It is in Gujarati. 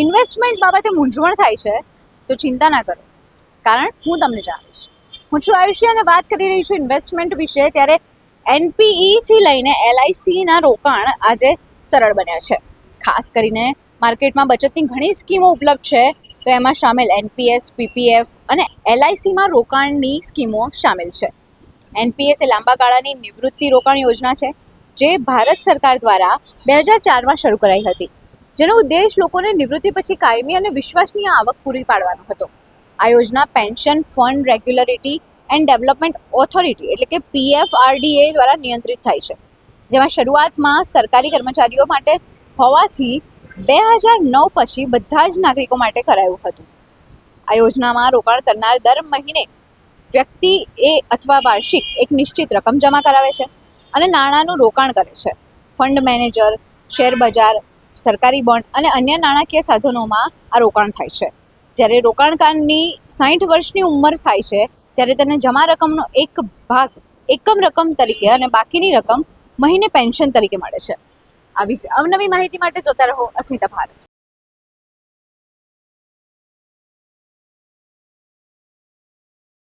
ઇન્વેસ્ટમેન્ટ બાબતે મૂંઝવણ થાય છે તો ચિંતા ના કરો, કારણ હું તમને જણાવીશ. હું છું આયુષી અને વાત કરી રહી છું ઇન્વેસ્ટમેન્ટ વિશે. ત્યારે એનપીઈથી લઈને એલઆઈસીના રોકાણ આજે સરળ બન્યા છે. ખાસ કરીને માર્કેટમાં બચતની ઘણી સ્કીમો ઉપલબ્ધ છે, તો એમાં સામેલ એનપીએસ, પીપીએફ અને એલઆઈસીમાં રોકાણની સ્કીમો સામેલ છે. એનપીએસ એ લાંબા ગાળાની નિવૃત્તિ રોકાણ યોજના છે, જે ભારત સરકાર દ્વારા 2004માં શરૂ કરાઈ હતી, જેનો ઉદ્દેશ લોકોને નિવૃત્તિ પછી કાયમી અને વિશ્વસનીય આવક પૂરી પાડવાનો હતો. આ યોજના pension fund regulatory and development authority એટલે કે પીએફઆરડીએ દ્વારા નિયંત્રિત થાય છે, જેમાં શરૂઆતમાં સરકારી કર્મચારીઓ માટે હોવાથી 2009 પછી બધા જ નાગરિકો માટે કરાયું હતું. આ યોજનામાં રોકાણ કરનાર દર મહિને વ્યક્તિ અથવા વાર્ષિક એક નિશ્ચિત રકમ જમા કરાવે છે અને નાણાંનું રોકાણ કરે છે. ફંડ મેનેજર, શેર બજાર, સરકારી બોન્ડ અને અન્ય નાણાકીય સાધનોમાં આ રોકાણ થાય છે. જ્યારે રોકાણકારની 60 વર્ષની ઉંમર થાય છે, ત્યારે તેને જમા રકમનો એક ભાગ એકમ રકમ તરીકે અને બાકીની રકમ મહિને પેન્શન તરીકે મળે છે. આવી જ અવનવી માહિતી માટે જોતા રહો અસ્મિતા ભારત.